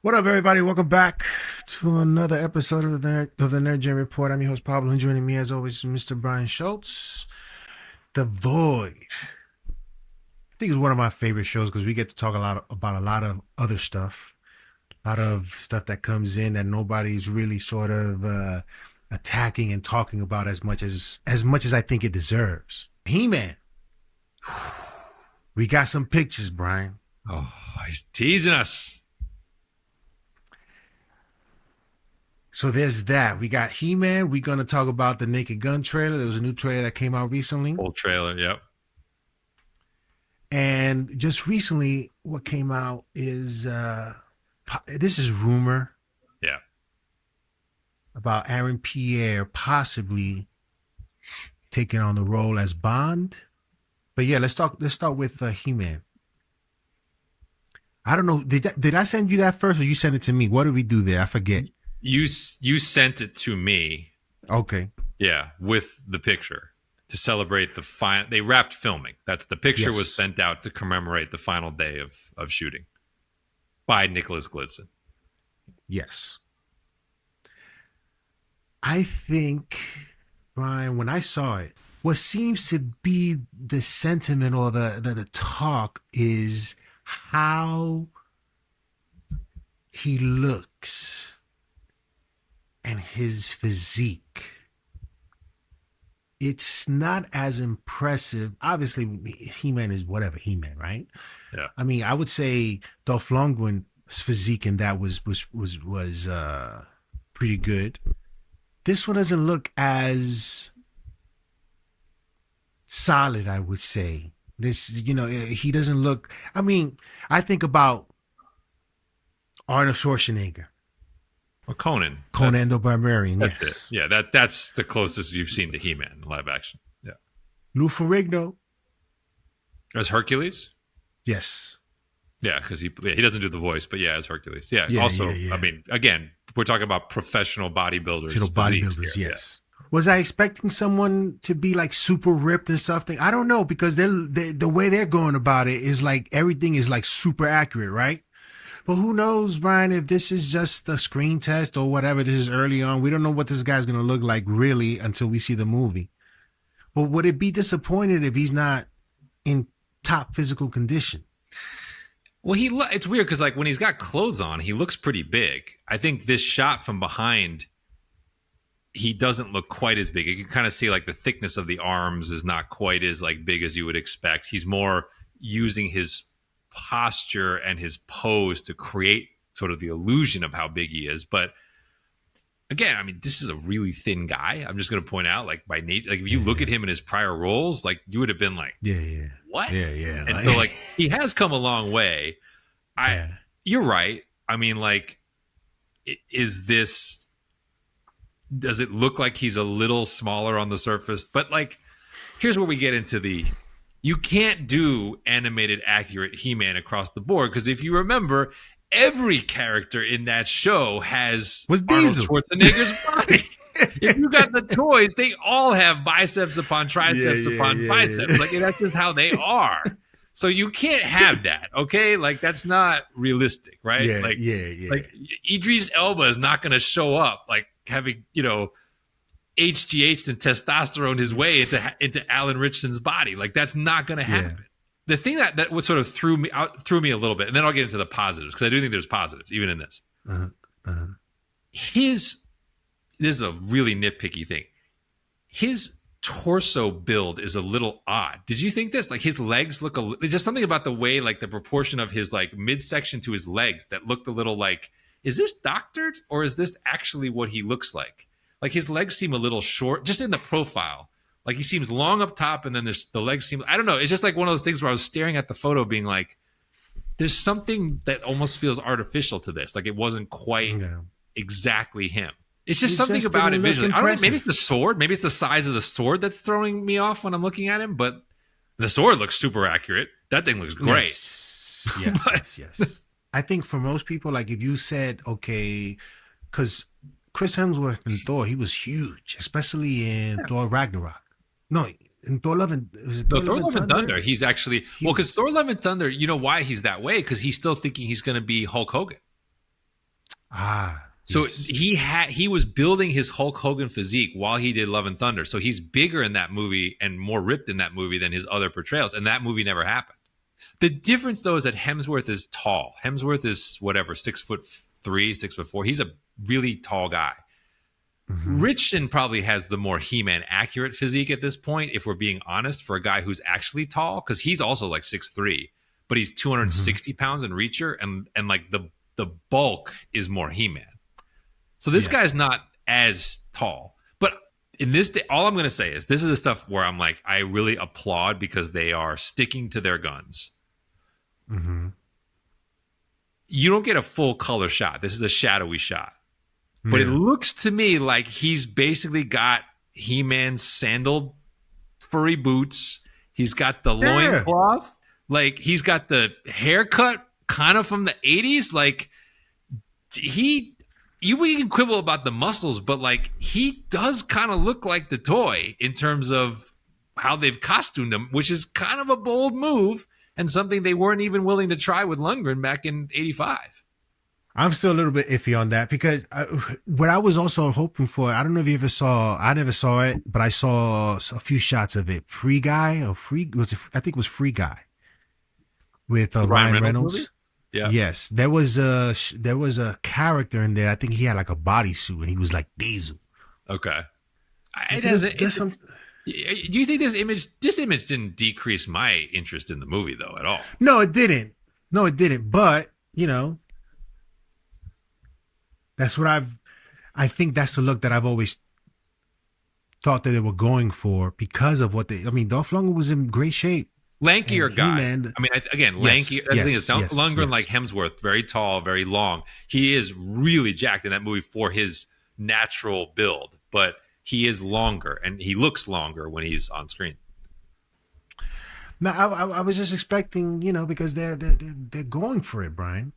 What up, everybody? Welcome back to another episode of the Nerd Gen Report. I'm your host, Pablo, and joining me, as always, Mr. Brian Schultz. The Void. I think it's one of my favorite shows because we get to talk about a lot of other stuff. A lot of stuff that comes in that nobody's really sort of attacking and talking about as much as I think it deserves. He-Man. We got some pictures, Brian. Oh, he's teasing us. So there's that. We got He-Man. We're going to talk about the Naked Gun trailer. There was a new trailer that came out recently. Full trailer, yep. And just recently, what came out is, this is rumor. Yeah. About Aaron Pierre possibly taking on the role as Bond. But yeah, let's start with He-Man. I don't know. Did I send you that first or you sent it to me? What did we do there? I forget. You sent it to me. Okay. Yeah, with the picture to celebrate the final. They wrapped filming. That's the picture was sent out to commemorate the final day of shooting by Nicholas Glitzen. Yes. I think, Brian, when I saw it, what seems to be the sentiment or the talk is how he looks and his physique. It's not as impressive. Obviously, He-Man is whatever He-Man, right? Yeah. I mean, I would say Dolph Lundgren's physique in that was pretty good. This one doesn't look as solid, I would say. This, he doesn't look. I mean, I think about Arnold Schwarzenegger. Or Conan the Barbarian. That's yes. it. Yeah, that's the closest you've seen to He-Man in live action. Yeah. Lou Ferrigno. As Hercules? Yes. Yeah, because he doesn't do the voice, but yeah, as Hercules. Yeah. Also, I mean, again, we're talking about professional bodybuilders. Bodybuilders, yes. Yeah. Was I expecting someone to be like super ripped and stuff? I don't know, because the way they're going about it is like everything is like super accurate, right? But who knows, Brian, if this is just a screen test or whatever. This is early on. We don't know what this guy's going to look like really until we see the movie. But would it be disappointed if he's not in top physical condition? Well, it's weird because like when he's got clothes on, he looks pretty big. I think this shot from behind, he doesn't look quite as big. You can kind of see like the thickness of the arms is not quite as like big as you would expect. He's more using his posture and his pose to create sort of the illusion of how big he is. But again, I mean, this is a really thin guy. I'm just going to point out, like by nature, like if you look at him in his prior roles, like you would have been like, what? Yeah. And so like he has come a long way. You're right. I mean, like, does it look like he's a little smaller on the surface? But like, here's where we get into you can't do animated accurate He-Man across the board, because if you remember, every character in that show was Arnold Schwarzenegger's body. If you got the toys, they all have biceps upon triceps upon biceps. Like that's just how they are. So you can't have that, okay? Like that's not realistic, right? Yeah. Like Idris Elba is not going to show up like having, HGH and testosterone his way into Alan Richson's body. Like that's not going to happen. Yeah. The thing that was sort of threw me a little bit, and then I'll get into the positives because I do think there's positives even in this. This is a really nitpicky thing. His torso build is a little odd. Did you think this? Like his legs look there's just something about the way, like the proportion of his like midsection to his legs that looked a little like, is this doctored or is this actually what he looks like? Like his legs seem a little short, just in the profile. Like he seems long up top, and then the legs seem, I don't know. It's just like one of those things where I was staring at the photo being like, there's something that almost feels artificial to this. Like it wasn't quite exactly him. It's just something about it visually. I don't know, maybe it's the sword. Maybe it's the size of the sword that's throwing me off when I'm looking at him. But the sword looks super accurate. That thing looks great. Yes. I think for most people, like if you said, okay, because Chris Hemsworth in Thor, he was huge, especially in Thor Ragnarok. No, in Thor Love and Thunder, he's actually because Thor Love and Thunder, you know why he's that way? Because he's still thinking he's going to be Hulk Hogan. So Yes. he was building his Hulk Hogan physique while he did Love and Thunder. So he's bigger in that movie and more ripped in that movie than his other portrayals. And that movie never happened. The difference though is that Hemsworth is tall. Hemsworth is whatever, 6'3", 6'4". He's a really tall guy. Richson probably has the more He-Man accurate physique at this point, if we're being honest, for a guy who's actually tall, because he's also like 6'3", but he's 260 pounds in Reacher, and like the bulk is more He-Man. So this guy's not as tall. But in this day, all I'm going to say is this is the stuff where I'm like, I really applaud because they are sticking to their guns. You don't get a full color shot. This is a shadowy shot. But it looks to me like he's basically got He-Man's sandaled furry boots. He's got the loincloth. Like, he's got the haircut kind of from the 80s. Like, we can quibble about the muscles, but like, he does kind of look like the toy in terms of how they've costumed him, which is kind of a bold move and something they weren't even willing to try with Lundgren back in 85. I'm still a little bit iffy on that because what I was also hoping for, I don't know if you ever saw, I never saw it, but I saw a few shots of it. Free Guy I think it was Free Guy with Ryan Reynolds. Movie? Yeah. Yes, there was a character in there. I think he had like a bodysuit and he was like Diesel. Okay. Do you think this image didn't decrease my interest in the movie though at all? No, it didn't. But you know, that's what I think that's the look that I've always thought that they were going for because of what Dolph Lundgren was in great shape. Lankier guy. I mean, again, lanky. That's the thing is, Lundgren, like Hemsworth, very tall, very long. He is really jacked in that movie for his natural build, but he is longer and he looks longer when he's on screen. No, I was just expecting, because they're going for it, Brian.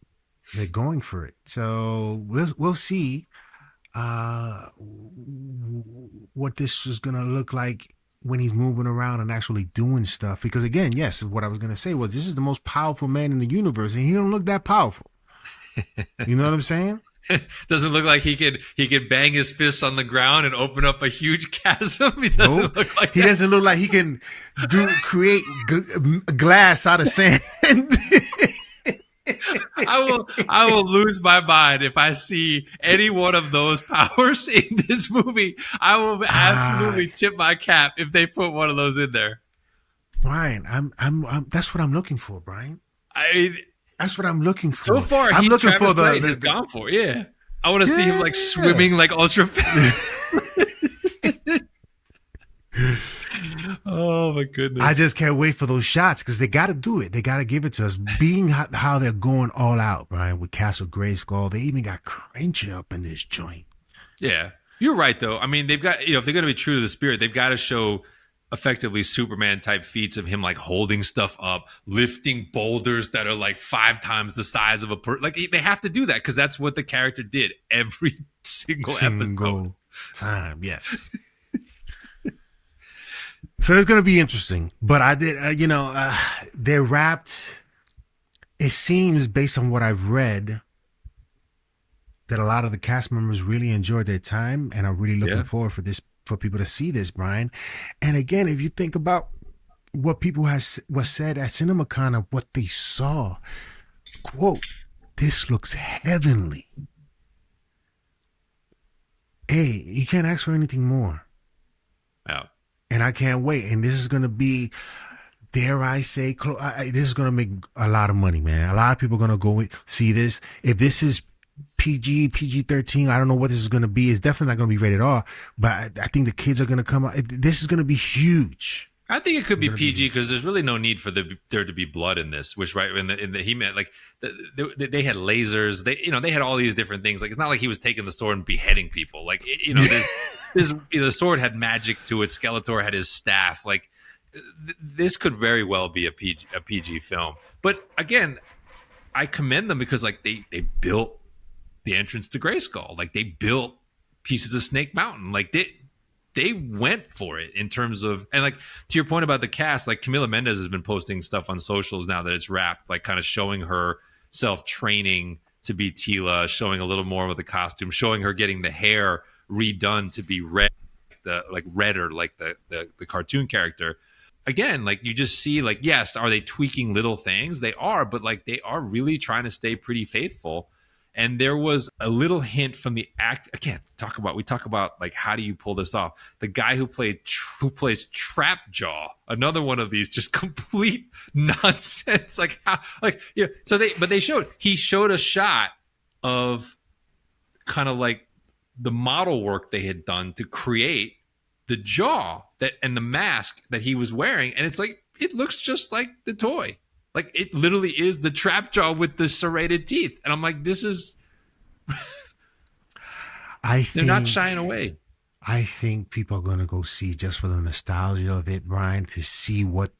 They're going for it. So we'll see what this is gonna look like when he's moving around and actually doing stuff. Because again, yes, what I was gonna say was this is the most powerful man in the universe, and he don't look that powerful. You know what I'm saying? Doesn't look like he could bang his fists on the ground and open up a huge chasm. He doesn't look like he doesn't look like he can create glass out of sand. I will lose my mind if I see any one of those powers in this movie. I will absolutely tip my cap if they put one of those in there. Brian, I'm that's what I'm looking for, Brian. That's what I'm looking for. So far, I'm looking for the has gone for. Yeah, I want to see him like swimming like ultra fast. Oh my goodness! I just can't wait for those shots because they got to do it. They got to give it to us. Being how they're going all out, Brian, with Castle Grayskull, they even got Cringer up in this joint. Yeah, you're right though. I mean, they've got if they're going to be true to the spirit, they've got to show effectively Superman type feats of him like holding stuff up, lifting boulders that are like 5 times the size of a person. Like they have to do that because that's what the character did every single episode. Time. Yes. So it's going to be interesting, but I did, they're wrapped. It seems based on what I've read that a lot of the cast members really enjoyed their time and are really looking forward for people to see this, Brian. And again, if you think about what people was said at CinemaCon of what they saw, quote, this looks heavenly. Hey, you can't ask for anything more. Yeah. And I can't wait. And this is going to be, dare I say, this is going to make a lot of money, man. A lot of people are going to go see this. If this is PG-13, I don't know what this is going to be. It's definitely not going to be rated R, but I think the kids are going to come out. This is going to be huge. I think it could be PG because there's really no need for there to be blood in this. Which in the He-Man, like they had lasers, they had all these different things. Like it's not like he was taking the sword and beheading people. Like the sword had magic to it. Skeletor had his staff. Like this could very well be a PG film. But again, I commend them because like they built the entrance to Grayskull. Like they built pieces of Snake Mountain. Like they went for it in terms of, and like to your point about the cast, like Camila Mendes has been posting stuff on socials now that it's wrapped, like kind of showing herself training to be Teela, showing a little more of the costume, showing her getting the hair redone to be red, redder, like the cartoon character. Again, like you just see, like, yes, are they tweaking little things? They are, but like they are really trying to stay pretty faithful. And there was a little hint from the act. Again, we talk about like, how do you pull this off? The guy who plays Trap Jaw, another one of these just complete nonsense. Like how, like, you know, he showed a shot of kind of like the model work they had done to create the jaw and the mask that he was wearing. And it's like, it looks just like the toy. Like it literally is the Trap Jaw with the serrated teeth. And I'm like, this is, they're not shying away. I think people are going to go see, just for the nostalgia of it, Brian, to see what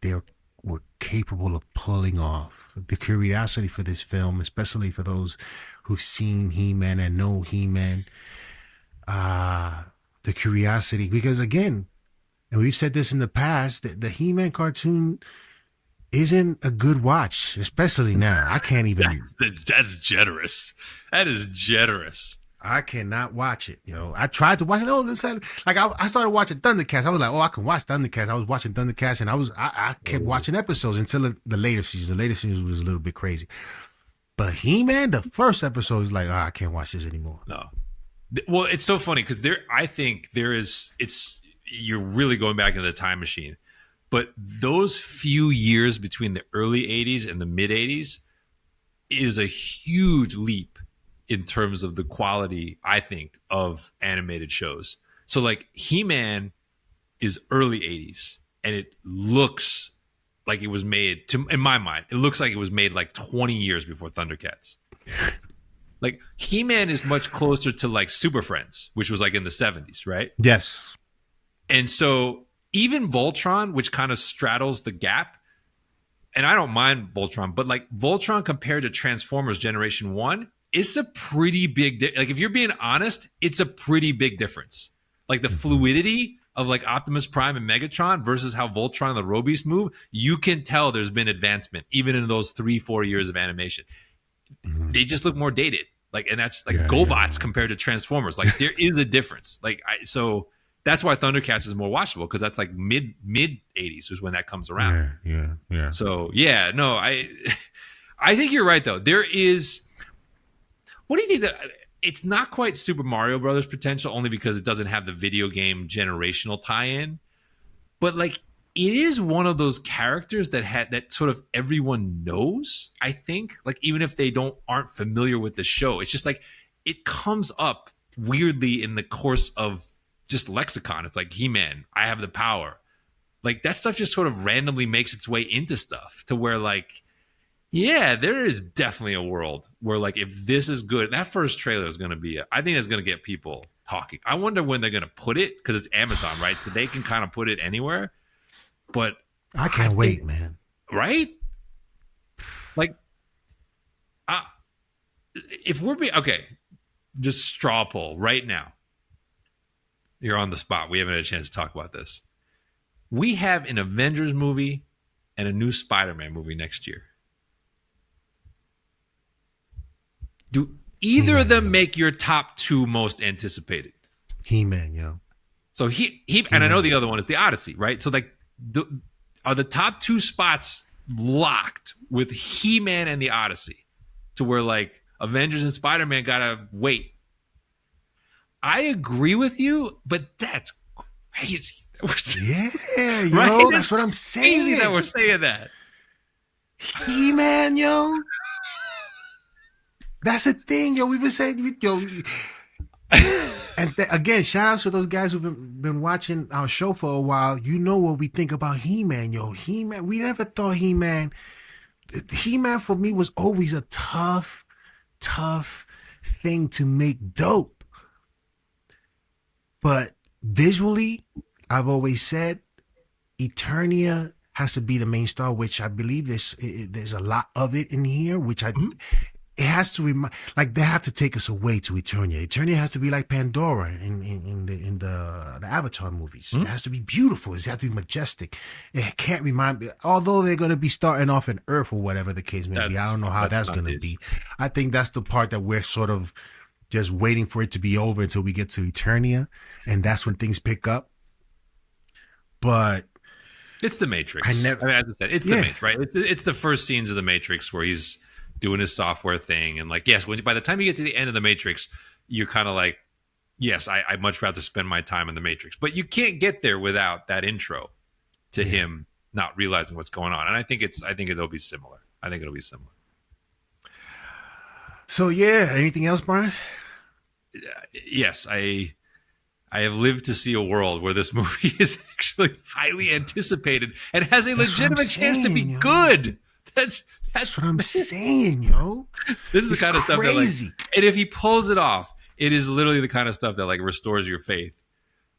were capable of pulling off. The curiosity for this film, especially for those who've seen He-Man and know He-Man, the curiosity, because again, and we've said this in the past, that the He-Man cartoon isn't a good watch, especially now. I can't even. That's generous. That is generous. I cannot watch it. I tried to watch it. I started watching Thundercats. I was like, I can watch Thundercats. I was watching Thundercats, and I kept watching episodes until the later seasons. The later seasons was a little bit crazy. But He-Man, the first episode is like, I can't watch this anymore. No. Well, it's so funny because you're really going back into the time machine. But those few years between the early 80s and the mid 80s is a huge leap in terms of the quality, I think, of animated shows. So like He-Man is early 80s, and it looks like it was made, in my mind, it looks like it was made like 20 years before Thundercats. Like He-Man is much closer to like Super Friends, which was like in the 70s, right? Yes. And so even Voltron, which kind of straddles the gap, and I don't mind Voltron, but like Voltron compared to Transformers Generation 1, it's a pretty big, like if you're being honest, it's a pretty big difference. Like the fluidity of like Optimus Prime and Megatron versus how Voltron and the Robies move, you can tell there's been advancement even in those 3-4 years of animation. They just look more dated. Like, and that's like GoBots compared to Transformers. Like there is a difference. Like, so that's why Thundercats is more watchable, because that's like mid 80s is when that comes around. Yeah. So yeah, no, I think you're right though. There is, what do you think that it's not quite Super Mario Brothers potential, only because it doesn't have the video game generational tie-in, but like it is one of those characters that sort of everyone knows, I think, like even if they aren't familiar with the show. It's just like it comes up weirdly in the course of just lexicon. It's like He-Man, I have the power. Like that stuff just sort of randomly makes its way into stuff to where like, yeah, there is definitely a world where like if this is good, that first trailer is going to be, I think it's going to get people talking. I wonder when they're going to put it, because it's Amazon, right? So they can kind of put it anywhere. But I can't wait, man. Right? Like, if we're being, okay, just straw poll right now. You're on the spot. We haven't had a chance to talk about this. We have an Avengers movie and a new Spider-Man movie next year. Do either of them make your top two most anticipated? He-Man, yo. So and I know the other one is the Odyssey, right? So like, are the top two spots locked with He-Man and the Odyssey, to where like Avengers and Spider-Man gotta wait? I agree with you, but that's crazy. Yeah, yo, right? That's what I'm saying. Crazy that we're saying that. He-Man, yo. That's the thing, yo. We've been saying, yo. And again, shout outs to those guys who've been watching our show for a while. You know what we think about He-Man, yo. He-Man, we never thought He-Man for me was always a tough thing to make dope. But visually, I've always said Eternia has to be the main star, which I believe there's a lot of it in here, which it has to remind, like they have to take us away to Eternia. Eternia has to be like Pandora in the Avatar movies. Hmm? It has to be beautiful. It has to be majestic. It can't remind me. Although they're going to be starting off in Earth or whatever the case may be, I don't know how That's that's not going to the issue. be. I think that's the part that we're sort of just waiting for it to be over until we get to Eternia, and that's when things pick up. But It's the I Matrix. I never, mean, as I said, it's the yeah, Matrix, right? It's the first scenes of the Matrix where he's doing his software thing, and like, yes, when by the time you get to the end of the Matrix, you're kind of like, yes, I'd much rather spend my time in the Matrix, but you can't get there without that intro to yeah. him not realizing what's going on, and I think it'll be similar. I think it'll be similar. So yeah, anything else, Brian? Yes, I have lived to see a world where this movie is actually highly anticipated and has a That's what I'm legitimate chance to be saying, yo. good. That's That's what I'm saying, yo. this is It's the kind of stuff that, like, crazy. and if he pulls it off, it is literally the kind of stuff that like restores your faith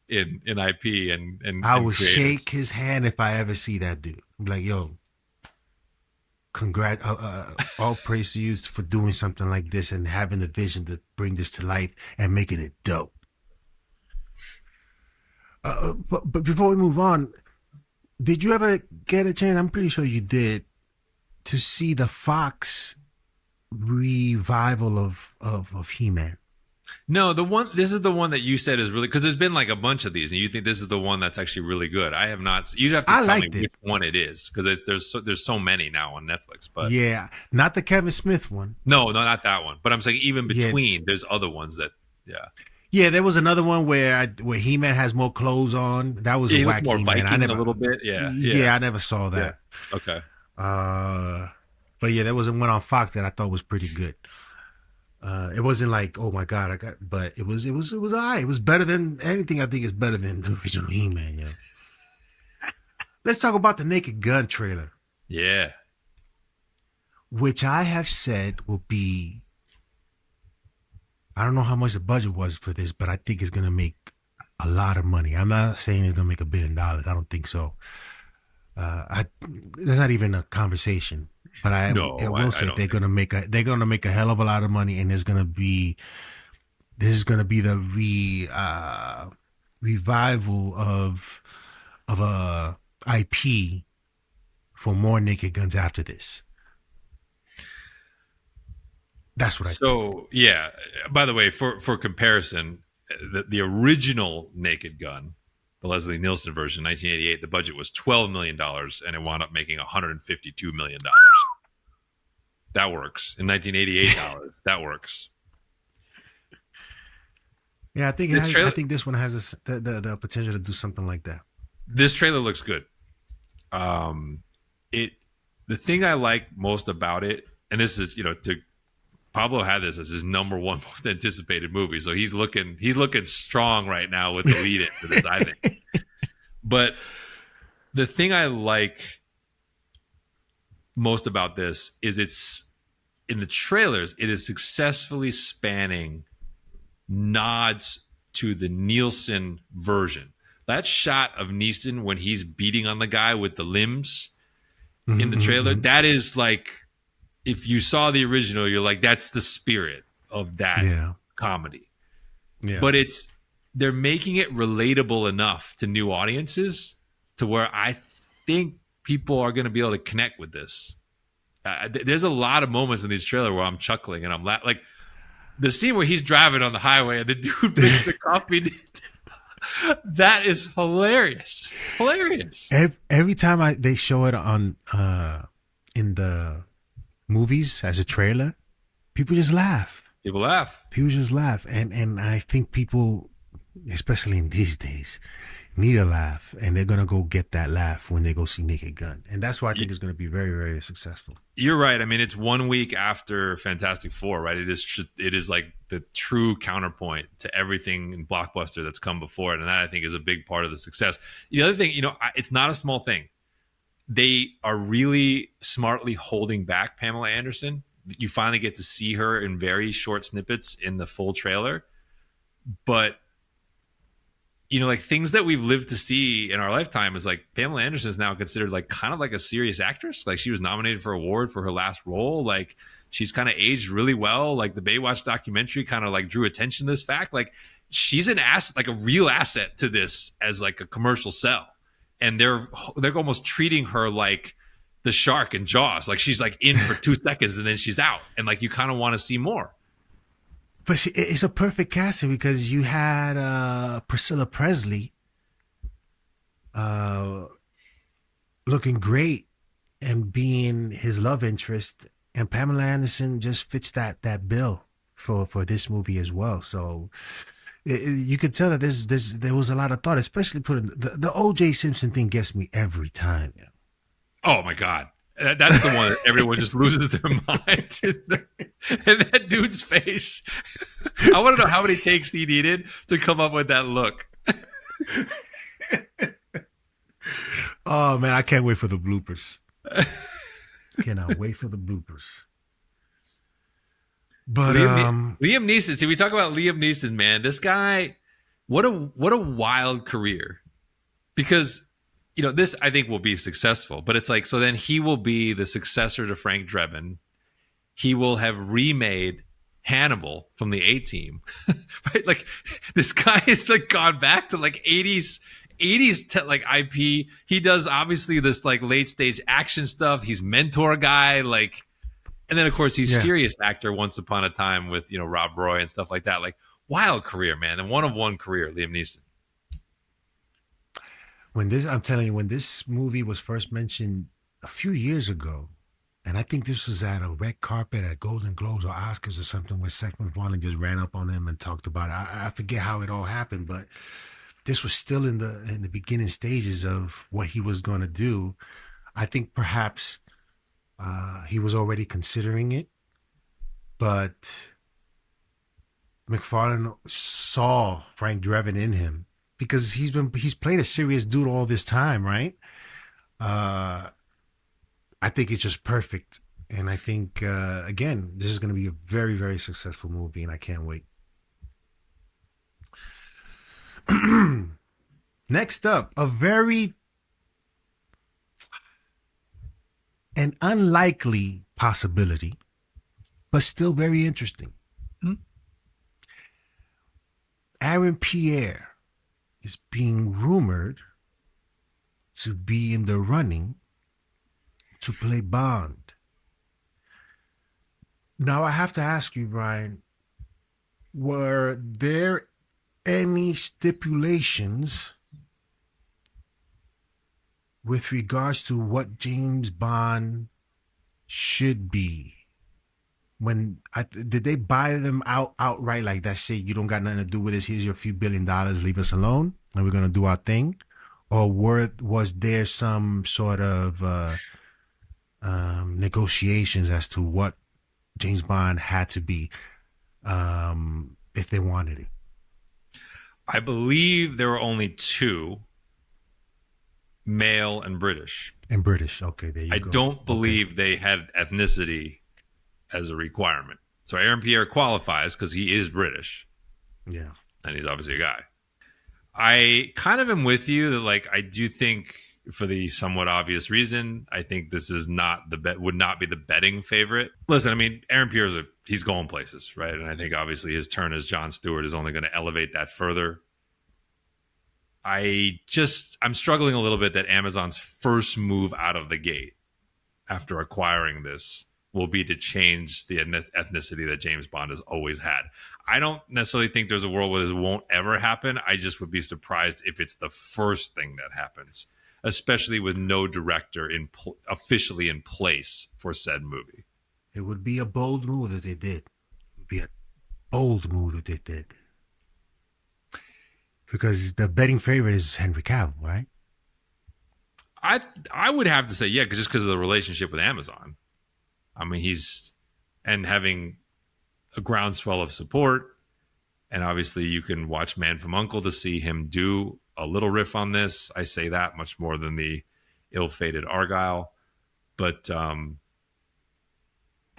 in IP I and will creators. shake his hand if I ever see that dude. I'm like, yo, congrats, all praise to you for doing something like this and having the vision to bring this to life and making it dope. But before we move on, did you ever get a chance? I'm pretty sure you did, to see the Fox revival of He-Man. No, this is the one that you said is really, because there's been like a bunch of these, and you think this is the one that's actually really good. I have not. You have to I tell me liked it. which one it is, because there's so many now on Netflix. But Yeah, not the Kevin Smith one. no, not that one. But I'm saying even Yeah. between, there's other ones that Yeah, there was another one where He-Man has more clothes on. That was he a looks whack more He-Man. I Viking never, a little bit. yeah, I never saw Yeah. that. Okay. But yeah, there was one on Fox that I thought was pretty good. It wasn't like, oh my god, but it was alright. It was better than anything. I think is better than the original He-Man. Yeah. Let's talk about the Naked Gun trailer, Yeah. which I have said will be. I don't know how much the budget was for this, but I think it's gonna make a lot of money. I'm not saying it's gonna make $1 billion. I don't think so. There's not even a conversation. But I will say they're gonna make a hell of a lot of money, and this is gonna be the revival of a IP for more Naked Guns after this. That's what I think. So yeah. By the way, for comparison, the original Naked Gun, the Leslie Nielsen version, 1988, the budget was $12 million, and it wound up making $152 million. That works. In 1988 dollars, that works. Yeah, I think this one has the potential to do something like that. This trailer looks good. The thing I like most about it, and this is, Pablo had this as his number one most anticipated movie, so he's looking strong right now with the lead into this, I think. But the thing I like most about this is it's in the trailers, it is successfully spanning nods to the Nielsen version. That shot of Neeson when he's beating on the guy with the limbs in the trailer, that is like, if you saw the original, you're like, that's the spirit of that comedy. Yeah. But they're making it relatable enough to new audiences to where I think people are going to be able to connect with this. There's a lot of moments in these trailers where I'm chuckling and I'm like the scene where he's driving on the highway and the dude makes the coffee. That is hilarious. Hilarious. Every time they show it on in the movies as a trailer, people just laugh. People laugh. And I think people, especially in these days, need a laugh, and they're gonna go get that laugh when they go see Naked Gun, and that's why I think it's gonna be very, very successful. You're right. I mean, it's 1 week after Fantastic Four, right? It is like the true counterpoint to everything in blockbuster that's come before it, and that I think is a big part of the success. The other thing, it's not a small thing. They are really smartly holding back Pamela Anderson. You finally get to see her in very short snippets in the full trailer, but like things that we've lived to see in our lifetime is like Pamela Anderson is now considered like kind of like a serious actress. Like she was nominated for an award for her last role. Like she's kind of aged really well. Like the Baywatch documentary kind of like drew attention to this fact. Like she's an asset, like a real asset to this as like a commercial sell. And they're almost treating her like the shark in Jaws. Like she's like in for 2 seconds and then she's out. And like you kind of want to see more. But it's a perfect casting because you had Priscilla Presley looking great and being his love interest, and Pamela Anderson just fits that bill for this movie as well. So you could tell that there was a lot of thought, especially putting the O.J. Simpson thing gets me every time. Yeah. Oh my God. That's the one that everyone just loses their mind. And that dude's face. I want to know how many takes he needed to come up with that look. Oh man, I can't wait for the bloopers. Cannot wait for the bloopers. But Liam Neeson. See, we talk about Liam Neeson, man. This guy, what a wild career. Because this I think will be successful, but it's like, so then he will be the successor to Frank Drebin. He will have remade Hannibal from the A-Team, right? Like this guy has like gone back to like 80s like IP. He does obviously this like late stage action stuff. He's mentor guy, like, and then of course he's serious actor once upon a time with, Rob Roy and stuff like that. Like wild career, man. And one of one career, Liam Neeson. I'm telling you, when this movie was first mentioned a few years ago, and I think this was at a red carpet at Golden Globes or Oscars or something, where Seth MacFarlane just ran up on him and talked about it. I forget how it all happened, but this was still in the beginning stages of what he was going to do. I think perhaps he was already considering it, but MacFarlane saw Frank Drebin in him. Because he's played a serious dude all this time, right? I think it's just perfect, and I think again, this is going to be a very, very successful movie, and I can't wait. Next up, an unlikely possibility, but still very interesting. Mm-hmm. Aaron Pierre is being rumored to be in the running to play Bond. Now, I have to ask you, Brian, were there any stipulations with regards to what James Bond should be? Did they buy them outright like that? Say, you don't got nothing to do with this. Here's your few $1 billion. Leave us alone, and we're gonna do our thing. Or was there some sort of negotiations as to what James Bond had to be if they wanted it? I believe there were only 2, male and British. And British, okay, there you go. I don't believe they had ethnicity as a requirement. So Aaron Pierre qualifies because he is British. Yeah. And he's obviously a guy. I kind of am with you that, like, I do think, for the somewhat obvious reason, I think this is would not be the betting favorite. Listen, I mean, Aaron Pierre's he's going places, right? And I think obviously his turn as Jon Stewart is only going to elevate that further. I'm struggling a little bit that Amazon's first move out of the gate after acquiring this will be to change the ethnicity that James Bond has always had. I don't necessarily think there's a world where this won't ever happen. I just would be surprised if it's the first thing that happens, especially with no director officially in place for said movie. It would be a bold move if they did. It would be a bold move if they did. Because the betting favorite is Henry Cavill, right? I would have to say, yeah, just because of the relationship with Amazon. I mean, having a groundswell of support. And obviously you can watch Man from U.N.C.L.E. to see him do a little riff on this. I say that much more than the ill-fated Argyle. But I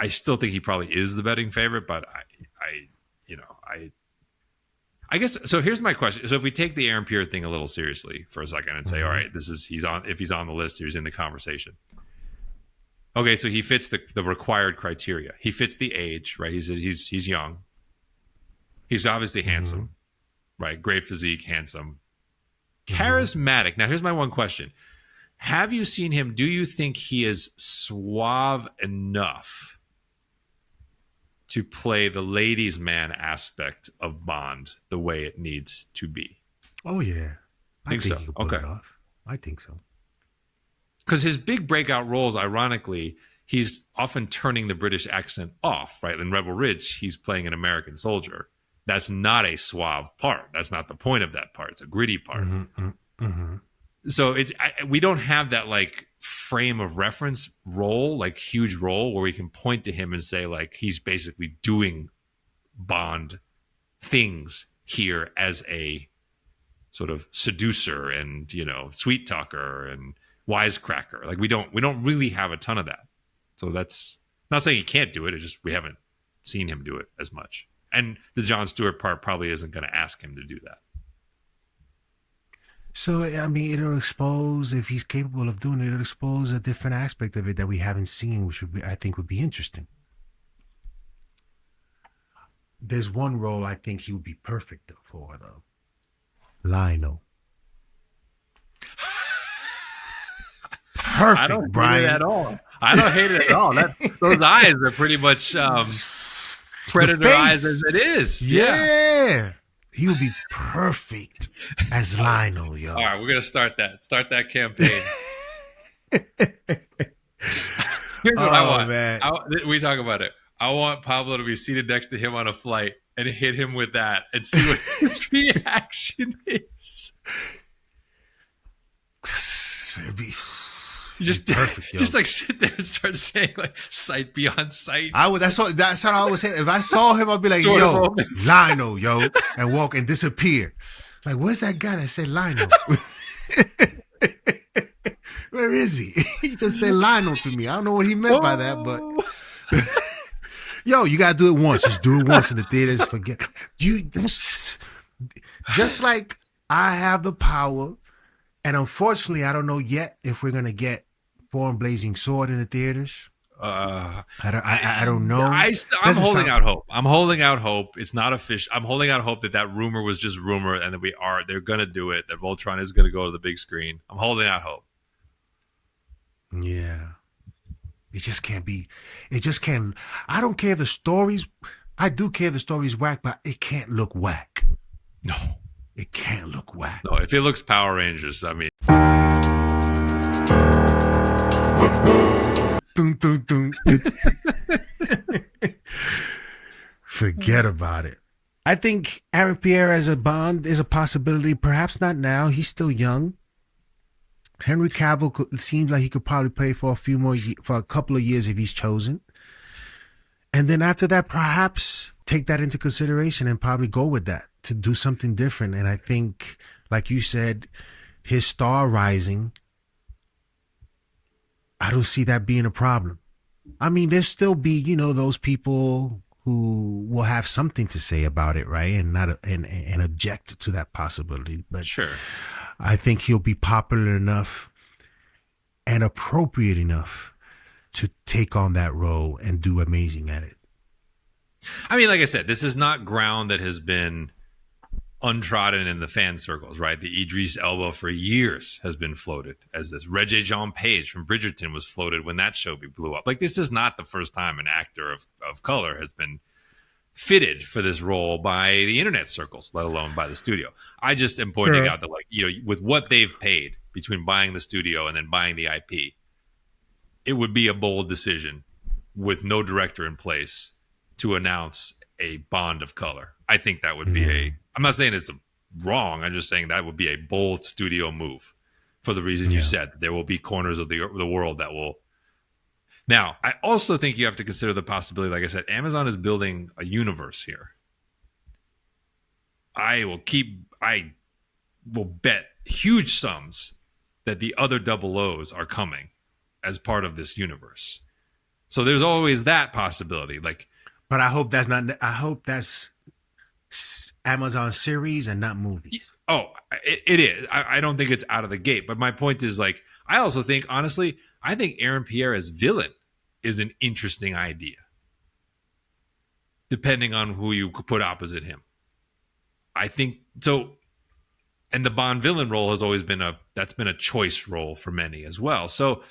still think he probably is the betting favorite. But I guess so. Here's my question. So if we take the Aaron Pierre thing a little seriously for a second and say, all right, he's on the list, he's in the conversation. Okay, so he fits the required criteria. He fits the age, right? He's young. He's obviously handsome, right? Great physique, handsome, charismatic. Now, here's my one question: have you seen him? Do you think he is suave enough to play the ladies' man aspect of Bond the way it needs to be? Oh yeah, I think so. Okay, I think so. Because his big breakout roles, ironically, he's often turning the British accent off. Right, in Rebel Ridge, he's playing an American soldier. That's not a suave part. That's not the point of that part. It's a gritty part. So we don't have that like frame of reference role, like huge role where we can point to him and say like he's basically doing Bond things here as a sort of seducer and, you know, sweet talker and wisecracker. Like we don't really have a ton of that. So that's not saying he can't do it. It's just we haven't seen him do it as much. And the Jon Stewart part probably isn't going to ask him to do that. So, I mean, it'll expose, if he's capable of doing it, it'll expose a different aspect of it that we haven't seen, which I think would be interesting. There's one role I think he would be perfect for, though. Lionel. Perfect, I don't Brian. hate it at all. I don't hate it at all. Those eyes are pretty much Predator eyes as it is. Yeah. He would be perfect as Lionel, yo. All right, we're gonna start that campaign. Here's what I want. Man. We talk about it. I want Pablo to be seated next to him on a flight and hit him with that and see what his reaction is. It'd be just perfect, yo. Just like sit there and start saying like sight beyond sight. That's how I was saying. If I saw him, I'd be like, yo, Lionel, yo, and walk and disappear. Like, where's that guy that said Lionel? Where is he? He just said Lionel to me. I don't know what he meant by that, but yo, you gotta do it once. Just do it once in the theaters. Forget you. Just like I have the power, and unfortunately, I don't know yet if we're gonna get Foreign Blazing Sword in the theaters. I don't know. I'm holding out hope. I'm holding out hope. It's not official. I'm holding out hope that rumor was just rumor and that they're going to do it. That Voltron is going to go to the big screen. I'm holding out hope. Yeah. It just can't be. It just can't. I don't care if the stories. I do care if the story's whack, but it can't look whack. No. It can't look whack. No, if it looks Power Rangers, I mean. Dun, dun, dun. Forget about it. I think Aaron Pierre as a Bond is a possibility. Perhaps not now. He's still young. Henry Cavill seems like he could probably play for a couple of years if he's chosen. And then after that, perhaps take that into consideration and probably go with that to do something different. And I think, like you said, his star rising, I don't see that being a problem. I mean, there'll still be, those people who will have something to say about it, right? And not and object to that possibility. But sure, I think he'll be popular enough and appropriate enough to take on that role and do amazing at it. I mean, like I said, this is not ground that has been untrodden in the fan circles, right? The Idris Elba for years has been floated as this. Regé Jean Page from Bridgerton was floated when that show blew up. Like, this is not the first time an actor of color has been fitted for this role by the internet circles, let alone by the studio. I just am pointing out that, like, with what they've paid between buying the studio and then buying the IP, it would be a bold decision with no director in place to announce a Bond of color. I think that would be I'm not saying it's wrong. I'm just saying that would be a bold studio move for the reason you said. There will be corners of the world that will. Now, I also think you have to consider the possibility, like I said, Amazon is building a universe here. I will bet huge sums that the other double O's are coming as part of this universe. So there's always that possibility. Like, but I hope that's not. I hope that's Amazon series and not movies. Oh, it is. I don't think it's out of the gate. But my point is, like, I also think, honestly, I think Aaron Pierre as villain is an interesting idea, depending on who you put opposite him. I think so. And the Bond villain role has always been that's been a choice role for many as well. So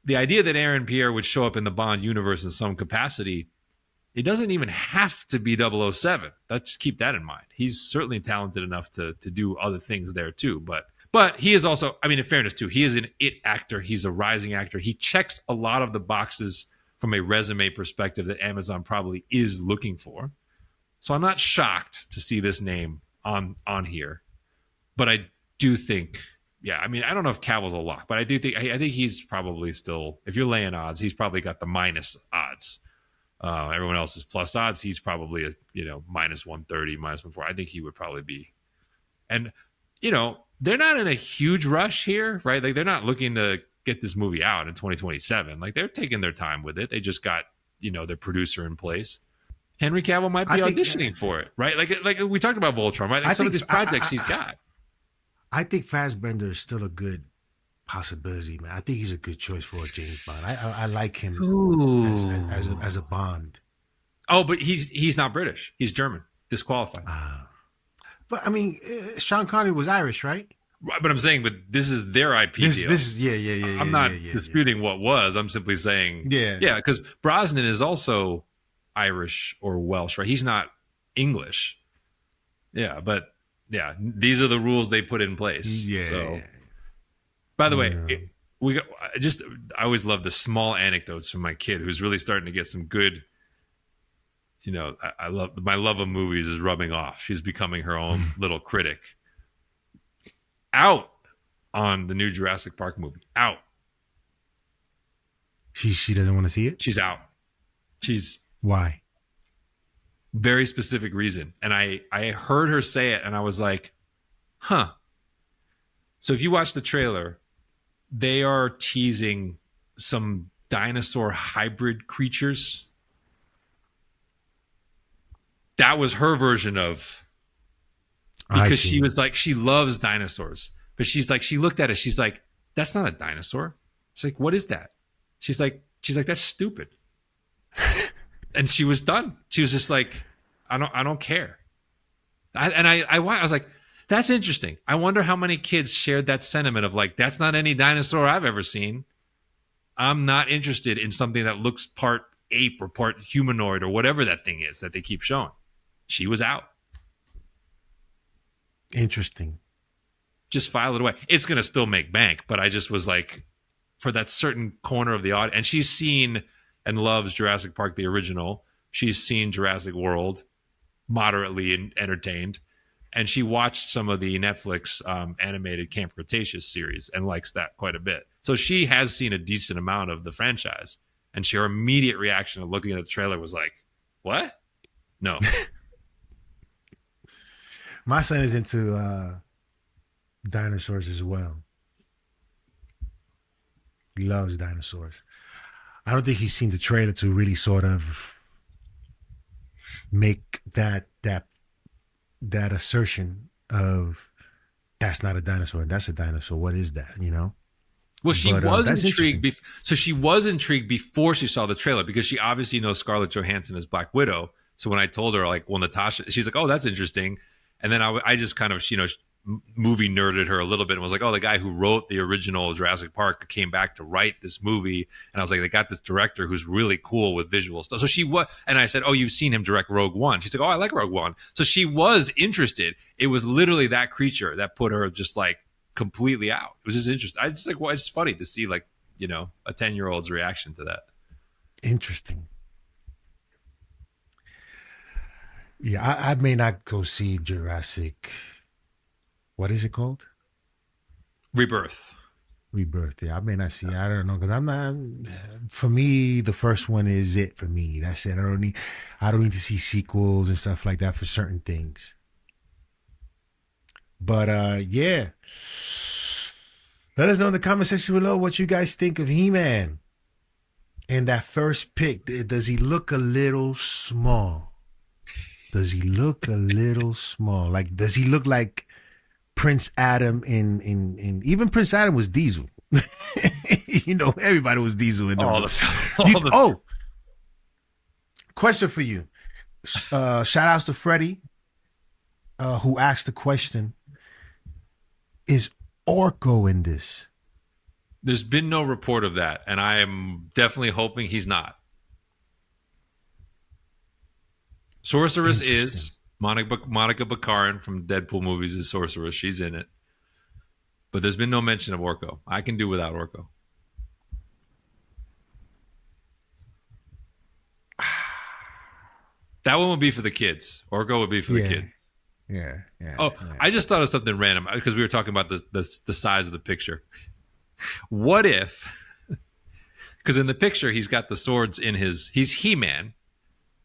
the idea that Aaron Pierre would show up in the Bond universe in some capacity, it doesn't even have to be 007. Let's keep that in mind. He's certainly talented enough to do other things there too. But he is also, I mean, in fairness too, he is an it actor. He's a rising actor. He checks a lot of the boxes from a resume perspective that Amazon probably is looking for. So I'm not shocked to see this name on here. But I do think, yeah, I mean, I don't know if Cavill's a lock, but I think he's probably still, if you're laying odds, he's probably got the minus odds. Everyone else is plus odds. He's probably a, minus 130, minus 140. I think he would probably be. And, they're not in a huge rush here, right? Like, they're not looking to get this movie out in 2027. Like, they're taking their time with it. They just got, their producer in place. Henry Cavill might be auditioning for it, right? Like we talked about Voltron, right? Like some of these projects he's got. I think Fassbender is still a good possibility, man. I think he's a good choice for a James Bond. I like him as a Bond. Oh, but he's not British. He's German. Disqualified. But I mean, Sean Connery was Irish, right? Right, but I'm saying, but this is their IP deal. This is yeah. I'm not disputing what was. I'm simply saying, yeah, because Brosnan is also Irish or Welsh, right? He's not English. Yeah, but. Yeah, these are the rules they put in place. Yeah. So, by the way, I always love the small anecdotes from my kid, who's really starting to get some good. I love my love of movies is rubbing off. She's becoming her own little critic. Out on the new Jurassic Park movie. Out. She doesn't want to see it. She's out. Why? Very specific reason. And I heard her say it and I was like, huh. So if you watch the trailer, they are teasing some dinosaur hybrid creatures. That was her version of, because she was like, she loves dinosaurs, but she's like, she looked at it. She's like, that's not a dinosaur. It's like, what is that? She's like, that's stupid. And she was done. She was just like, I don't care. I was like, that's interesting. I wonder how many kids shared that sentiment of like, that's not any dinosaur I've ever seen. I'm not interested in something that looks part ape or part humanoid or whatever that thing is that they keep showing. She was out. Interesting. Just file it away. It's going to still make bank, but I just was like, for that certain corner of the audience, and she's seen and loves Jurassic Park, the original. She's seen Jurassic World, moderately entertained. And she watched some of the Netflix animated Camp Cretaceous series and likes that quite a bit. So she has seen a decent amount of the franchise. And her immediate reaction of looking at the trailer was like, what? No. My son is into dinosaurs as well. He loves dinosaurs. I don't think he's seen the trailer to really sort of make that assertion of that's not a dinosaur and that's a dinosaur. What is that? Well, she was intrigued. So she was intrigued before she saw the trailer because she obviously knows Scarlett Johansson as Black Widow. So when I told her, like, well, Natasha, she's like, oh, that's interesting. And then I just kind of, movie nerded her a little bit and was like, oh, the guy who wrote the original Jurassic Park came back to write this movie. And I was like, they got this director who's really cool with visual stuff. So she was, and I said, oh, you've seen him direct Rogue One. She's like, oh, I like Rogue One. So she was interested. It was literally that creature that put her just like completely out. It was just interesting. I just like, well, it's funny to see like, a 10-year-old's reaction to that. Interesting. Yeah, I may not go see Jurassic. What is it called? Rebirth. Yeah, I may not see it. I don't know, because I'm not. For me, the first one is it for me. That's it. I don't need to see sequels and stuff like that for certain things. But yeah, let us know in the comment section below what you guys think of He-Man. And that first pick, does he look a little small? Does he look a little small? Like, does he look like Prince Adam in even Prince Adam was Diesel. Everybody was Diesel in the question for you. Shout outs to Freddie, who asked the question: is Orko in this? There's been no report of that, and I am definitely hoping he's not. Sorceress is Monica Baccarin from Deadpool movies is Sorceress. She's in it. But there's been no mention of Orko. I can do without Orko. That one would be for the kids. Orko would be for the kids. Yeah. I just thought of something random because we were talking about the size of the picture. What if, because in the picture he's got the swords in he's He-Man,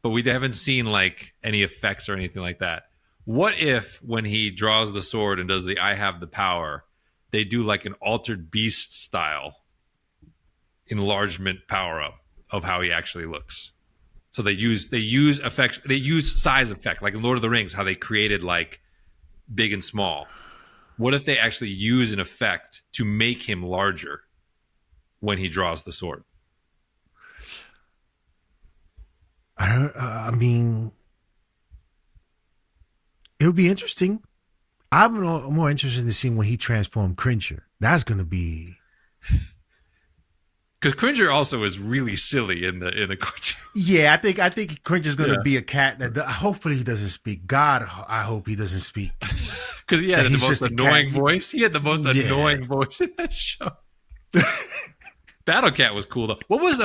but we haven't seen like any effects or anything like that. What if when he draws the sword and does the I have the power, they do like an Altered Beast style enlargement power up of how he actually looks? So they use effects, they use size effect, like in Lord of the Rings, how they created like big and small. What if they actually use an effect to make him larger when he draws the sword? I mean, it would be interesting. I'm more interested in seeing when he transformed Cringer. That's going to be... Because Cringer also is really silly in the cartoon. Yeah, I think Cringer's going to be a cat that hopefully he doesn't speak. God, I hope he doesn't speak. Because he had the most annoying voice. He had the most annoying voice in that show. Battle Cat was cool though. What was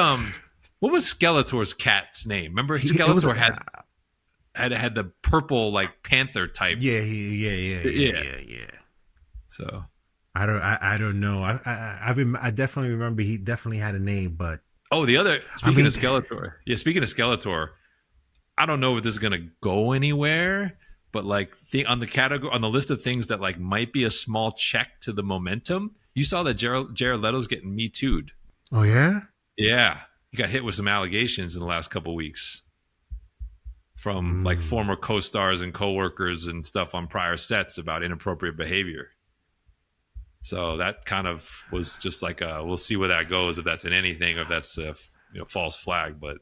Skeletor's cat's name? Remember Skeletor had the purple like panther type. Yeah. So I don't know. I definitely remember he definitely had a name, but speaking of Skeletor, I don't know if this is gonna go anywhere, but like on the list of things that like might be a small check to the momentum, you saw that Jared Leto's getting Me Too'd. Oh yeah? Yeah. He got hit with some allegations in the last couple of weeks from like former co-stars and co-workers and stuff on prior sets about inappropriate behavior. So that kind of was just like we'll see where that goes, if that's in anything or if that's a false flag. But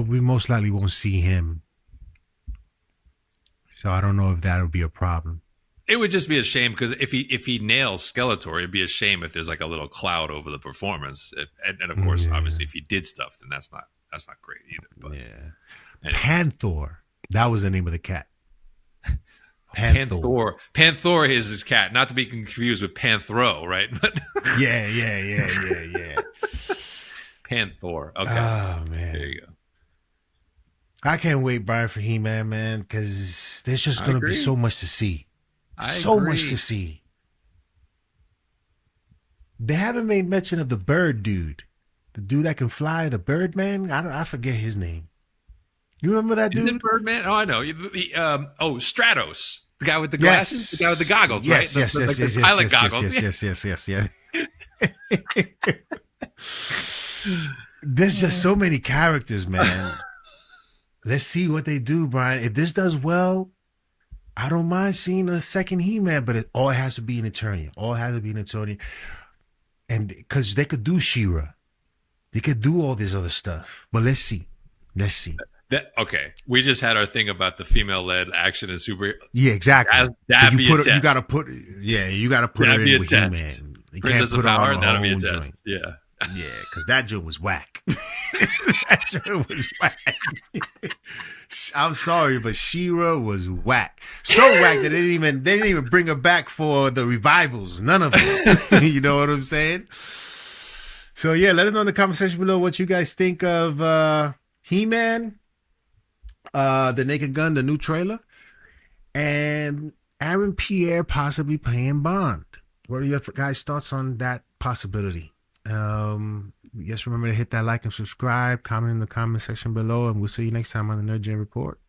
we most likely won't see him. So I don't know if that'll be a problem. It would just be a shame because if he nails Skeletor, it'd be a shame if there's like a little cloud over the performance. And of course, obviously, if he did stuff, then that's not great either. But anyway. Panther, that was the name of the cat. Panther is his cat, not to be confused with Panthro, right? But yeah. Panther. Okay. Oh man, there you go. I can't wait, Brian, for He-Man, man, because there's just going to be so much to see. Much to see. They haven't made mention of the bird dude. The dude that can fly, the Birdman. I forget his name. You remember that dude? Is it Birdman? Oh, I know. Stratos. The guy with the glasses? The guy with the goggles, right? Yes. Pilot goggles. Yes. There's just so many characters, man. Let's see what they do, Brian. If this does well, I don't mind seeing a second He-Man, but it has to be in Eternia. And because they could do She-Ra. They could do all this other stuff. But let's see. Okay. We just had our thing about the female-led action and super. Yeah, exactly. That'd be a test. You got to put it in with He-Man. You Princess of Power, that'll be a test. Joint. Yeah. Yeah, because that joint was whack. I'm sorry, but She-Ra was whack. So whack that they didn't even bring her back for the revivals. None of them. You know what I'm saying? So yeah, let us know in the comment section below what you guys think of He-Man, the Naked Gun, the new trailer, and Aaron Pierre possibly playing Bond. What are your guys' thoughts on that possibility? Yes, remember to hit that like and subscribe, comment in the comment section below, and we'll see you next time on the Nerd Gen Report.